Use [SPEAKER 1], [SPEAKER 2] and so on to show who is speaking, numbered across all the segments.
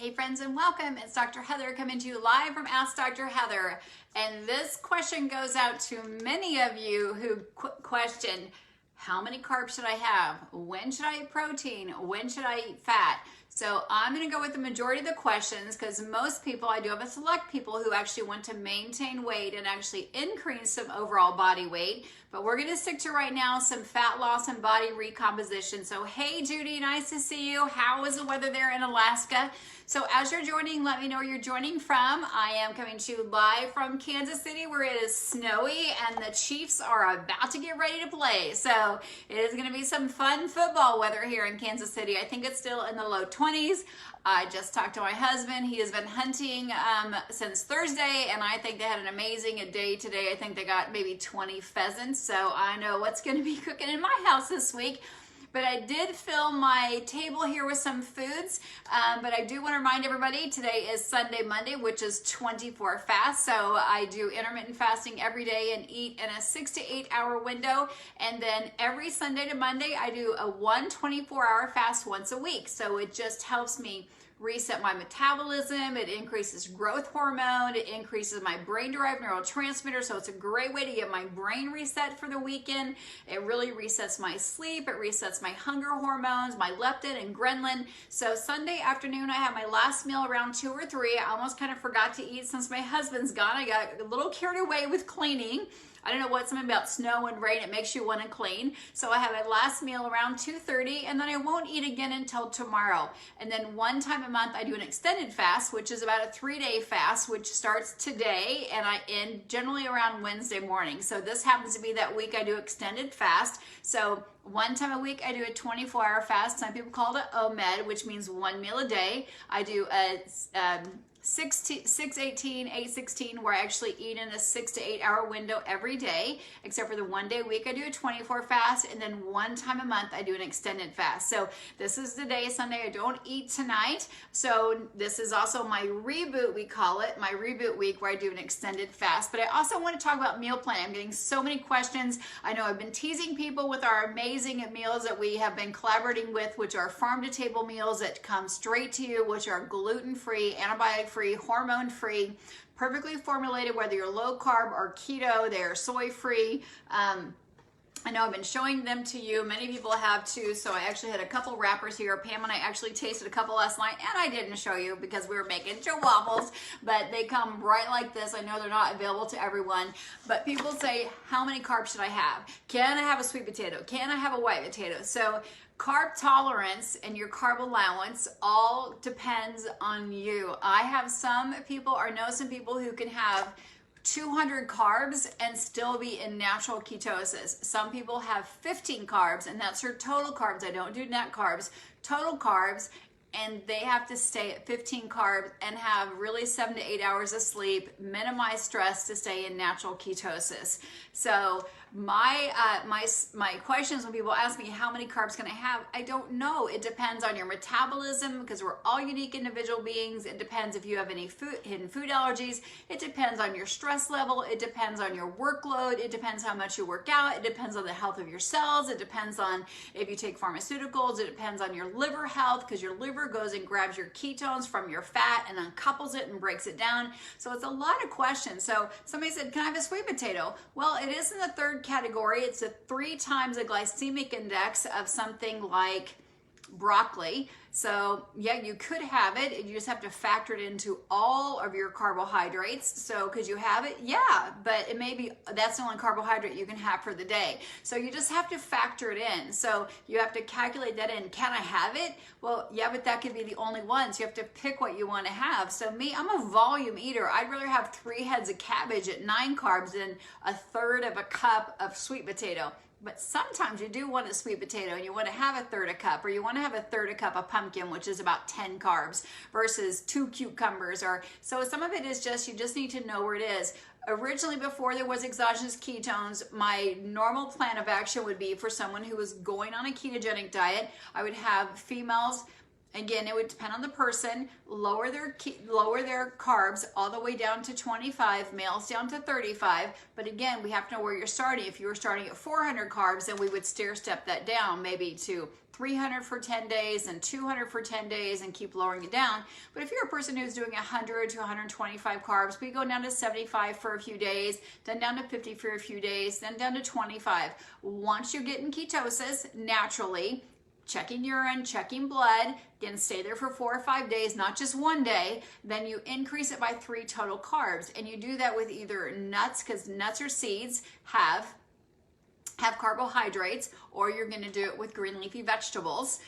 [SPEAKER 1] Hey friends and welcome. It's Dr. Heather coming to you live from Ask Dr. Heather. And this question goes out to many of you who question, how many carbs should I have? When should I eat protein? When should I eat fat? So I'm going to go with the majority of the questions because most people, I do have a select people who actually want to maintain weight and actually increase some overall body weight. But we're going to stick to right now some fat loss and body recomposition. So hey Judy, nice to see you. How is the weather there in Alaska? So as you're joining, let me know where you're joining from. I am coming to you live from Kansas City where it is snowy and the Chiefs are about to get ready to play. So it is going to be some fun football weather here in Kansas City. I think it's still in the low 20s. I just talked to my husband. He has been hunting since Thursday, and I think they had an amazing day today. I think they got maybe 20 pheasants, so I know what's going to be cooking in my house this week. But I did fill my table here with some foods, but I do want to remind everybody today is Sunday, Monday, which is 24 fast. So I do intermittent fasting every day and eat in a 6 to 8 hour window. And then every Sunday to Monday, I do a 24-hour fast once a week. So it just helps me reset my metabolism, it increases growth hormone, it increases my brain-derived neurotransmitter, so it's a great way to get my brain reset for the weekend. It really resets my sleep, it resets my hunger hormones, my leptin and ghrelin. So Sunday afternoon, I have my last meal around 2 or 3. I almost kind of forgot to eat since my husband's gone. I got a little carried away with cleaning. I don't know what, something about snow and rain, it makes you want to clean. So I have my last meal around 2:30, and then I won't eat again until tomorrow. And then one time a month I do an extended fast, which is about a 3-day fast, which starts today and I end generally around Wednesday morning. So this happens to be that week I do extended fast. So one time a week I do a 24-hour fast. Some people call it OMED, which means one meal a day. I do a 6-18, 8-16, where I actually eat in a 6 to 8 hour window every day, except for the one day a week I do a 24 fast, and then one time a month I do an extended fast. So this is the day, Sunday, I don't eat tonight. So this is also my reboot, we call it, my reboot week where I do an extended fast. But I also want to talk about meal planning. I'm getting so many questions. I know I've been teasing people with our amazing meals that we have been collaborating with, which are farm to table meals that come straight to you, which are gluten-free, antibiotic-free, hormone-free, perfectly formulated, whether you're low carb or keto. They're soy-free. I know I've been showing them to you. Many people have too. So I actually had a couple wrappers here. Pam and I actually tasted a couple last night, and I didn't show you because we were making waffles, but they come right like this. I know they're not available to everyone, but people say, how many carbs should I have? Can I have a sweet potato? Can I have a white potato? So carb tolerance and your carb allowance all depends on you. I have some people, or know some people who can have 200 carbs and still be in natural ketosis. Some people have 15 carbs and that's their total carbs. I don't do net carbs, total carbs, and they have to stay at 15 carbs and have really 7 to 8 hours of sleep, minimize stress to stay in natural ketosis. So my questions when people ask me how many carbs can I have, I don't know. It depends on your metabolism because we're all unique individual beings. It depends if you have any hidden food allergies. It depends on your stress level. It depends on your workload. It depends how much you work out. It depends on the health of your cells. It depends on if you take pharmaceuticals. It depends on your liver health because your liver goes and grabs your ketones from your fat and uncouples it and breaks it down. So it's a lot of questions. So somebody said, can I have a sweet potato? Well, it is in the third category. It's a 3 times the glycemic index of something like broccoli. So yeah, you could have it. You just have to factor it into all of your carbohydrates. So could you have it? Yeah, but it may be that's the only carbohydrate you can have for the day. So you just have to factor it in. So you have to calculate that in. Can I have it? Well, yeah, but that could be the only one. So you have to pick what you want to have. So me, I'm a volume eater. I'd rather have 3 heads of cabbage at 9 carbs than a third of a cup of sweet potato. But sometimes you do want a sweet potato and you want to have a third a cup, or you want to have a third a cup of pumpkin, which is about 10 carbs versus 2 cucumbers. Or so some of it is just, you just need to know where it is. Originally, before there was exogenous ketones, my normal plan of action would be for someone who was going on a ketogenic diet, I would have females. Again, it would depend on the person, lower their carbs all the way down to 25, males down to 35. But again, we have to know where you're starting. If you were starting at 400 carbs, then we would stair step that down maybe to 300 for 10 days and 200 for 10 days and keep lowering it down. But if you're a person who's doing 100 to 125 carbs, we go down to 75 for a few days, then down to 50 for a few days, then down to 25. Once you get in ketosis, naturally, checking urine, checking blood, again, stay there for 4 or 5 days, not just one day, then you increase it by 3 total carbs. And you do that with either nuts, because nuts or seeds have carbohydrates, or you're going to do it with green leafy vegetables,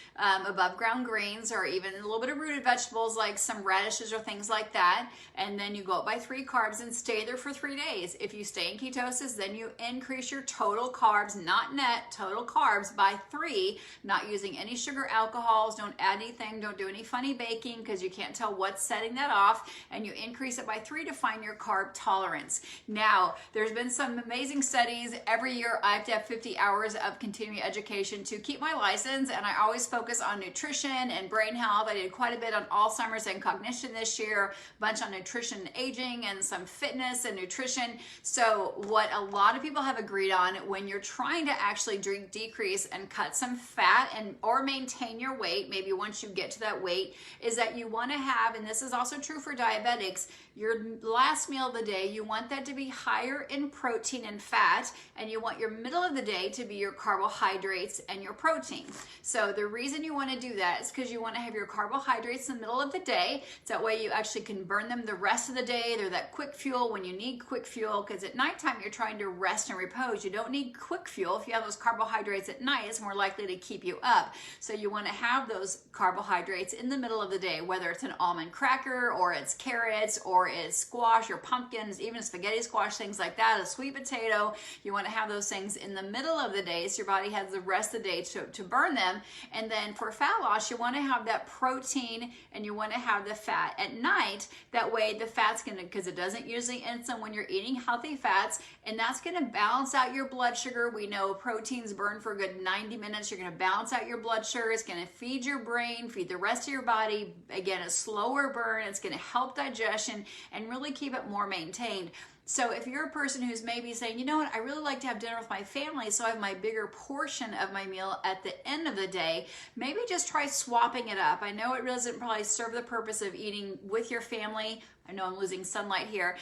[SPEAKER 1] above ground greens, or even a little bit of rooted vegetables like some radishes or things like that. And then you go up by 3 carbs and stay there for 3 days. If you stay in ketosis, then you increase your total carbs, not net, total carbs by 3, not using any sugar alcohols, don't add anything, don't do any funny baking because you can't tell what's setting that off, and you increase it by 3 to find your carb tolerance. Now, there's been some amazing studies. Every year I have to have 50 hours of continuing education to keep my license, and I always focus on nutrition and brain health. I did quite a bit on Alzheimer's and cognition this year, a bunch on nutrition and aging, and some fitness and nutrition. So what a lot of people have agreed on, when you're trying to actually decrease and cut some fat and or maintain your weight, maybe once you get to that weight, is that you want to have, and this is also true for diabetics, your last meal of the day, you want that to be higher in protein and fat, and you want your middle of the day to be your carbohydrates and your protein. So the reason you want to do that is because you want to have your carbohydrates in the middle of the day. So that way you actually can burn them the rest of the day. They're that quick fuel when you need quick fuel, because at nighttime you're trying to rest and repose. You don't need quick fuel. If you have those carbohydrates at night, it's more likely to keep you up. So you want to have those carbohydrates in the middle of the day, whether it's an almond cracker or it's carrots or it's squash or pumpkins, even spaghetti squash, things like that, a sweet potato. You want to have those things in the middle of the day so your body has the rest of the day to burn them. And then for fat loss, you want to have that protein and you want to have the fat at night. That way the fat's going to, because it doesn't usually insulin when you're eating healthy fats, and that's going to balance out your blood sugar. We know proteins burn for a good 90 minutes. You're going to balance out your blood sugar. It's going to feed your brain, feed the rest of your body. Again, a slower burn. It's going to help digestion and really keep it more maintained. So if you're a person who's maybe saying, you know what, I really like to have dinner with my family, so I have my bigger portion of my meal at the end of the day, maybe just try swapping it up. I know it really doesn't probably serve the purpose of eating with your family. I know I'm losing sunlight here.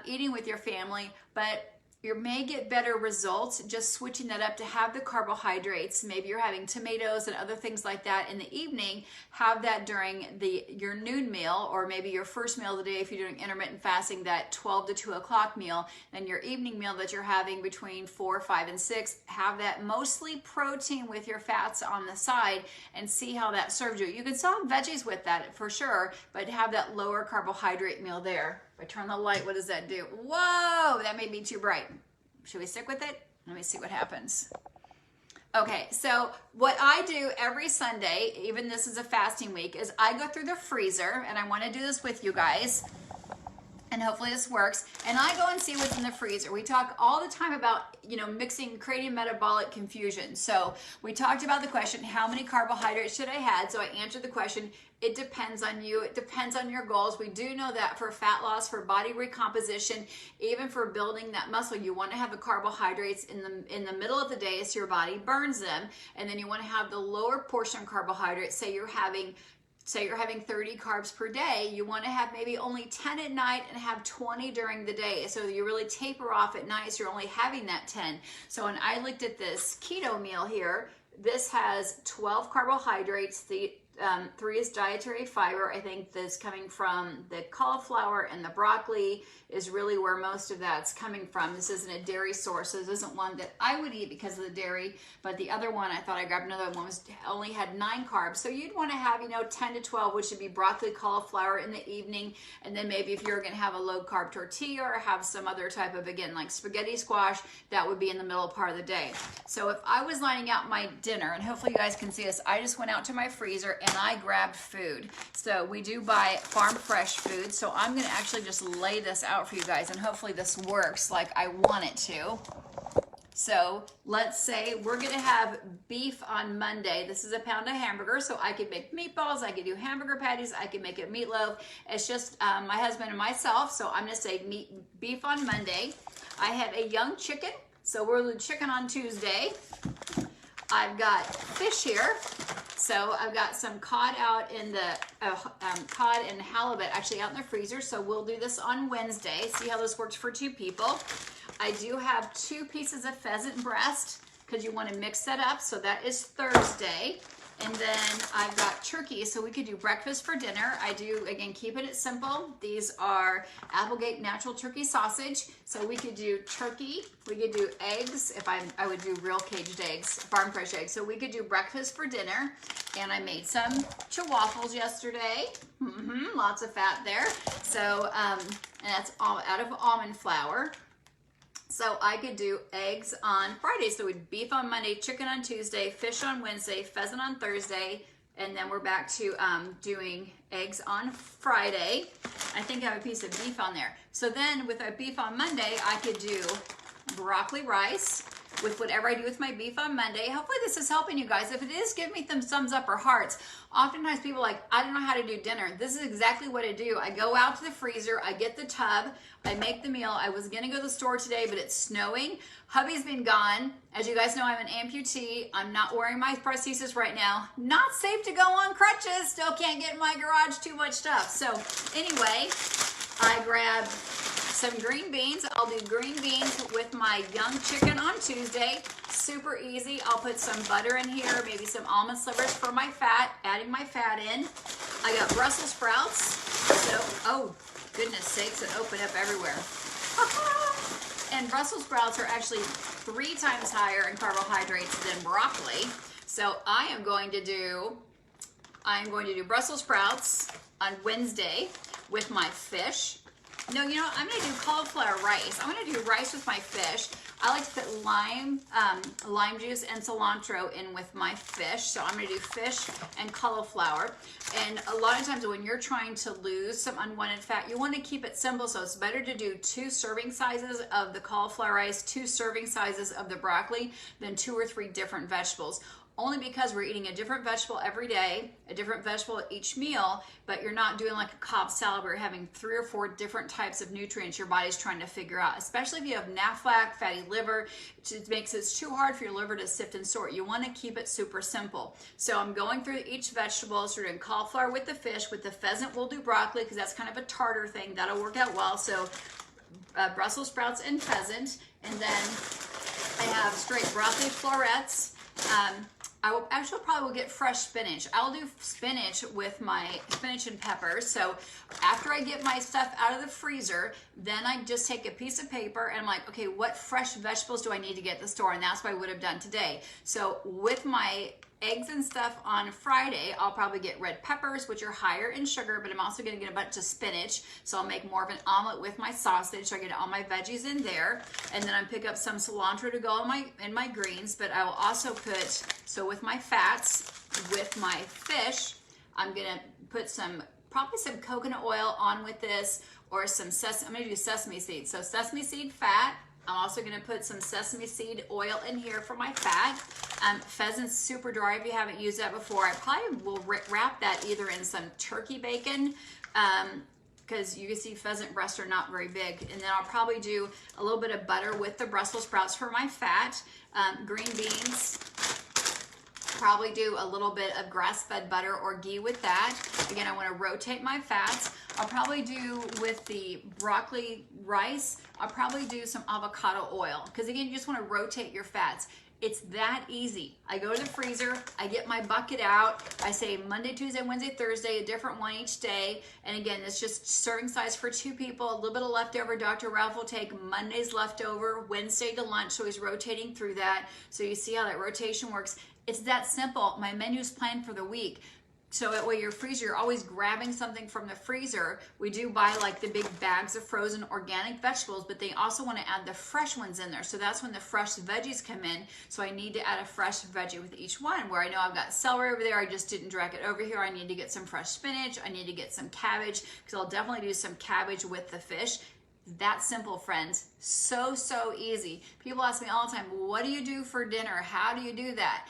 [SPEAKER 1] Eating with your family, but you may get better results just switching that up to have the carbohydrates. Maybe you're having tomatoes and other things like that in the evening. Have that during your noon meal, or maybe your first meal of the day if you're doing intermittent fasting, that 12 to 2 o'clock meal. Then your evening meal that you're having between 4, 5, and 6, have that mostly protein with your fats on the side, and see how that serves you. You can still have veggies with that for sure, but have that lower carbohydrate meal there. If I turn the light, what does that do? Whoa, that may be too bright. Should we stick with it? Let me see what happens. Okay, so what I do every Sunday, even this is a fasting week, is I go through the freezer, and I want to do this with you guys, and hopefully this works, and I go and see what's in the freezer. We talk all the time about, mixing, creating metabolic confusion. So we talked about the question, how many carbohydrates should I have? So I answered the question, it depends on you. It depends on your goals. We do know that for fat loss, for body recomposition, even for building that muscle, you want to have the carbohydrates in the middle of the day so your body burns them. And then you want to have the lower portion of carbohydrates. Say you're having 30 carbs per day, you want to have maybe only 10 at night and have 20 during the day. So you really taper off at night, so you're only having that 10. So when I looked at this keto meal here, this has 12 carbohydrates. The 3 is dietary fiber. I think this coming from the cauliflower and the broccoli is really where most of that's coming from. This isn't a dairy source. This isn't one that I would eat because of the dairy, but the other one, I thought I grabbed another one, only had 9 carbs. So you'd want to have, 10 to 12, which would be broccoli, cauliflower in the evening. And then maybe if you're going to have a low carb tortilla or have some other type of, again, like spaghetti squash, that would be in the middle part of the day. So if I was lining out my dinner, and hopefully you guys can see this, I just went out to my freezer and I grabbed food. So we do buy farm fresh food. So I'm going to actually just lay this out for you guys, and hopefully this works like I want it to. So let's say we're going to have beef on Monday. This is a pound of hamburger, so I could make meatballs, I could do hamburger patties, I could make a meatloaf. It's just my husband and myself, so I'm going to say beef on Monday. I have a young chicken, so we'll do chicken on Tuesday. I've got fish here. So I've got some cod out in the, cod and halibut actually out in the freezer. So we'll do this on Wednesday. See how this works for 2 people. I do have 2 pieces of pheasant breast because you want to mix that up. So that is Thursday. And then I've got turkey, so we could do breakfast for dinner. I do, again, keeping it simple. These are Applegate natural turkey sausage. So we could do turkey, we could do eggs, if I would do real caged eggs, farm fresh eggs. So we could do breakfast for dinner. And I made some chihuahuas yesterday. Lots of fat there. So, and that's all out of almond flour. So I could do eggs on Friday. So we'd beef on Monday, chicken on Tuesday, fish on Wednesday, pheasant on Thursday, and then we're back to doing eggs on Friday. I think I have a piece of beef on there. So then with a beef on Monday, I could do broccoli rice with whatever I do with my beef on Monday. Hopefully this is helping you guys. If it is, give me some thumbs up or hearts. Oftentimes people are like, I don't know how to do dinner. This is exactly what I do. I go out to the freezer, I get the tub, I make the meal. I was gonna go to the store today, but it's snowing. Hubby's been gone. As you guys know, I'm an amputee. I'm not wearing my prosthesis right now. Not safe to go on crutches. Still can't get in my garage, too much stuff. So anyway, I grabbed some green beans. I'll do green beans with my young chicken on Tuesday. Super easy. I'll put some butter in here, maybe some almond slivers for my fat, adding my fat in. I got Brussels sprouts. So, oh, goodness sakes, it opened up everywhere. And Brussels sprouts are actually 3 times higher in carbohydrates than broccoli. So I am going to do Brussels sprouts on Wednesday with my fish. No, you know what? I'm going to do cauliflower rice. I'm going to do rice with my fish. I like to put lime juice and cilantro in with my fish. So I'm going to do fish and cauliflower. And a lot of times when you're trying to lose some unwanted fat, you want to keep it simple. So it's better to do 2 serving sizes of the cauliflower rice, 2 serving sizes of the broccoli, than 2 or 3 different vegetables. Only because we're eating a different vegetable every day, a different vegetable at each meal, but you're not doing like a Cobb salad where you're having 3 or 4 different types of nutrients your body's trying to figure out, especially if you have NAFLAC, fatty liver. It makes it too hard for your liver to sift and sort. You want to keep it super simple. So I'm going through each vegetable. So we're doing cauliflower with the fish. With the pheasant, we'll do broccoli because that's kind of a tartar thing. That'll work out well. So Brussels sprouts and pheasant. And then I have straight broccoli florets. I will actually probably get fresh spinach. I'll do spinach with my spinach and peppers. So after I get my stuff out of the freezer, then I just take a piece of paper and I'm like, okay, what fresh vegetables do I need to get at the store? And that's what I would have done today. So with my eggs and stuff on Friday, I'll probably get red peppers, which are higher in sugar, but I'm also going to get a bunch of spinach. So I'll make more of an omelet with my sausage. So I get all my veggies in there. And then I pick up some cilantro to go in my greens, but I will also put, so with my fats, with my fish, I'm going to put probably some coconut oil on with this, or some sesame, I'm going to do sesame seeds. So sesame seed fat. I'm also going to put some sesame seed oil in here for my fat. Pheasant's super dry if you haven't used that before. I probably will wrap that either in some turkey bacon, because you can see pheasant breasts are not very big. And then I'll probably do a little bit of butter with the Brussels sprouts for my fat. Green beans, probably do a little bit of grass-fed butter or ghee with that. Again, I want to rotate my fats. I'll probably do with the broccoli rice, I'll probably do some avocado oil, because again, you just want to rotate your fats. It's that easy. I go to the freezer, I get my bucket out, I say Monday, Tuesday, Wednesday, Thursday, a different one each day. And again, it's just serving size for 2 people, a little bit of leftover. Dr. Ralph will take Monday's leftover, Wednesday to lunch, so he's rotating through that. So you see how that rotation works. It's that simple. My menu's planned for the week. So that way your freezer, you're always grabbing something from the freezer. We do buy like the big bags of frozen organic vegetables, but they also want to add the fresh ones in there. So that's when the fresh veggies come in. So I need to add a fresh veggie with each one, where I know I've got celery over there. I just didn't drag it over here. I need to get some fresh spinach. I need to get some cabbage, because I'll definitely do some cabbage with the fish. That simple, friends. So easy. People ask me all the time, what do you do for dinner? How do you do that?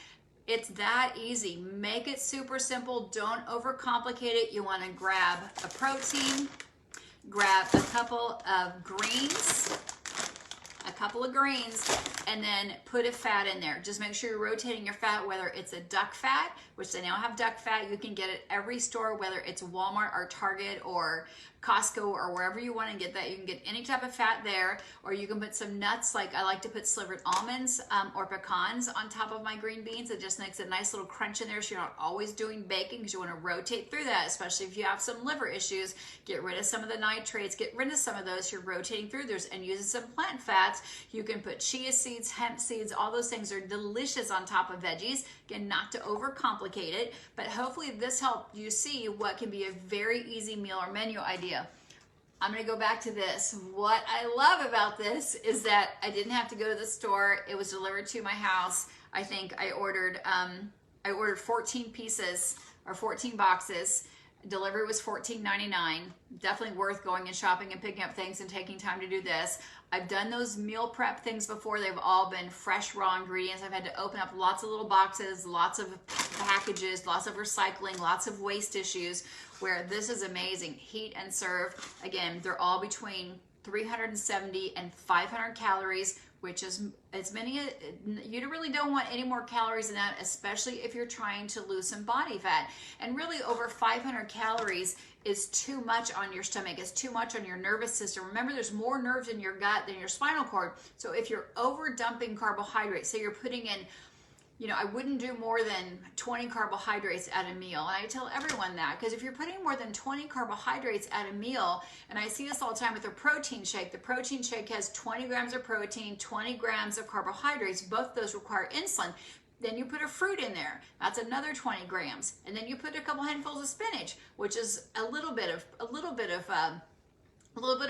[SPEAKER 1] It's that easy. Make it super simple. Don't overcomplicate it. You want to grab a protein, grab a couple of greens, a couple of greens, and then put a fat in there. Just make sure you're rotating your fat, whether it's a duck fat, which they now have duck fat. You can get it every store, whether it's Walmart or Target or Costco or wherever you want to get that. You can get any type of fat there, or you can put some nuts. Like I like to put slivered almonds or pecans on top of my green beans. It just makes a nice little crunch in there, so you're not always doing baking, because you want to rotate through that, especially if you have some liver issues. Get rid of some of the nitrates, get rid of some of those. You're rotating through those and using some plant fats. You can put chia seeds, hemp seeds, all those things are delicious on top of veggies. Again, not to overcomplicate it, but hopefully this helped you see what can be a very easy meal or menu idea. I'm going to go back to this. What I love about this is that I didn't have to go to the store. It was delivered to my house. I think I ordered 14 pieces or 14 boxes. Delivery was $14.99. Definitely worth going and shopping and picking up things and taking time to do this. I've done those meal prep things before. They've all been fresh, raw ingredients. I've had to open up lots of little boxes, lots of packages, lots of recycling, lots of waste issues, where this is amazing. Heat and serve. Again, they're all between 370 and 500 calories, which is as many, you really don't want any more calories than that, especially if you're trying to lose some body fat. And really over 500 calories is too much on your stomach, is too much on your nervous system. Remember, there's more nerves in your gut than your spinal cord. So if you're over dumping carbohydrates, say you're putting in, I wouldn't do more than 20 carbohydrates at a meal. And I tell everyone that, because if you're putting more than 20 carbohydrates at a meal, and I see this all the time with a protein shake, the protein shake has 20 grams of protein, 20 grams of carbohydrates. Both those require insulin. Then you put a fruit in there. That's another 20 grams. And then you put a couple handfuls of spinach, which is a little bit of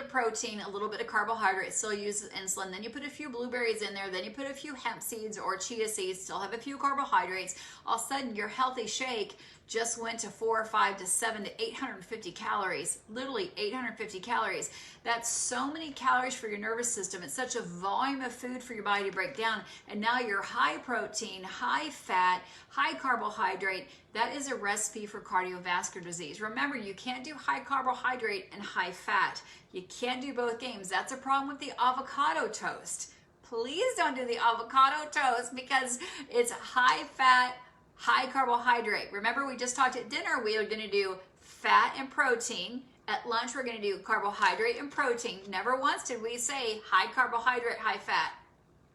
[SPEAKER 1] protein, a little bit of carbohydrate, still uses insulin. Then you put a few blueberries in there. Then you put a few hemp seeds or chia seeds, still have a few carbohydrates. All of a sudden, your healthy shake just went to 4 or 5 to 7 to 850 calories, literally 850 calories. That's so many calories for your nervous system. It's such a volume of food for your body to break down. And now you're high protein, high fat, high carbohydrate. That is a recipe for cardiovascular disease. Remember, you can't do high carbohydrate and high fat. You can't do both games. That's a problem with the avocado toast. Please don't do the avocado toast, because it's high fat, high carbohydrate. Remember, we just talked at dinner, we are going to do fat and protein. At lunch, we're going to do carbohydrate and protein. Never once did we say high carbohydrate, high fat.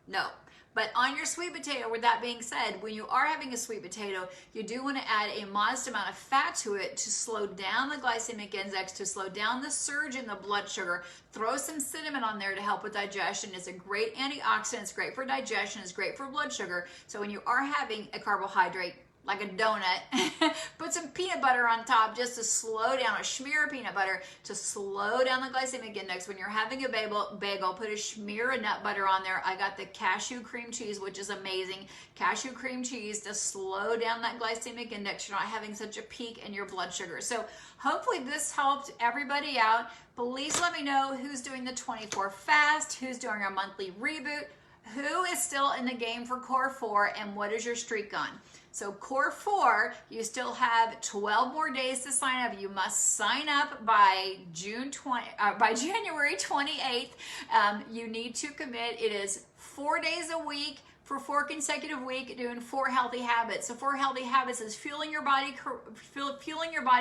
[SPEAKER 1] No. But on your sweet potato, with that being said, when you are having a sweet potato, you do want to add a modest amount of fat to it to slow down the glycemic index, to slow down the surge in the blood sugar. Throw some cinnamon on there to help with digestion. It's a great antioxidant. It's great for digestion. It's great for blood sugar. So when you are having a carbohydrate, like a donut, put some peanut butter on top just to slow down, a smear of peanut butter to slow down the glycemic index. When you're having a bagel, put a smear of nut butter on there. I got the cashew cream cheese, which is amazing. Cashew cream cheese to slow down that glycemic index. You're not having such a peak in your blood sugar. So hopefully this helped everybody out. Please let me know who's doing the 24 fast, who's doing our monthly reboot, who is still in the game for Core 4, and what is your streak on. So Core 4, you still have 12 more days to sign up. You must sign up by January 28th. You need to commit. It is 4 days a week for 4 consecutive weeks, doing 4 healthy habits. So 4 healthy habits is fueling your body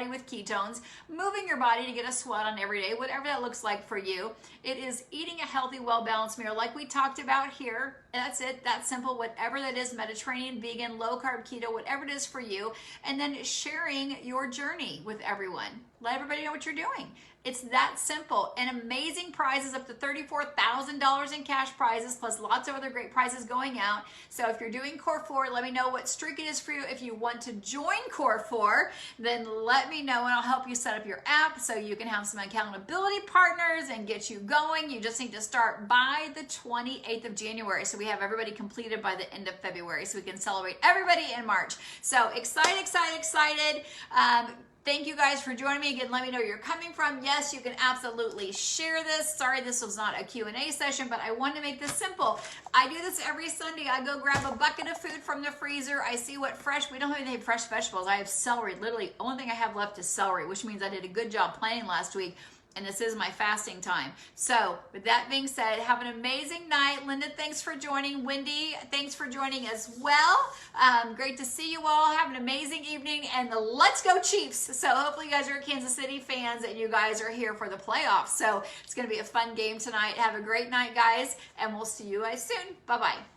[SPEAKER 1] with ketones, moving your body to get a sweat on every day, whatever that looks like for you. It is eating a healthy, well-balanced meal like we talked about here. That's it. That's simple. Whatever that is, Mediterranean, vegan, low-carb, keto, whatever it is for you. And then sharing your journey with everyone. Let everybody know what you're doing. It's that simple. And amazing prizes, up to $34,000 in cash prizes, plus lots of other great prizes going out. So if you're doing Core 4, let me know what streak it is for you. If you want to join Core 4, then let me know and I'll help you set up your app so you can have some accountability partners and get you going. You just need to start by the 28th of January. So we have everybody completed by the end of February so we can celebrate everybody in March. So excited, excited, excited. Thank you guys for joining me. Again, let me know where you're coming from. Yes, you can absolutely share this. Sorry, this was not a Q&A session, but I wanted to make this simple. I do this every Sunday. I go grab a bucket of food from the freezer. I see what fresh, we don't have any fresh vegetables. I have celery. Literally, only thing I have left is celery, which means I did a good job planning last week. and this is my fasting time. So with that being said, have an amazing night. Linda, thanks for joining. Wendy, thanks for joining as well. Great to see you all. Have an amazing evening, and let's go Chiefs. So hopefully you guys are Kansas City fans and you guys are here for the playoffs. So it's going to be a fun game tonight. Have a great night, guys, and we'll see you guys soon. Bye-bye.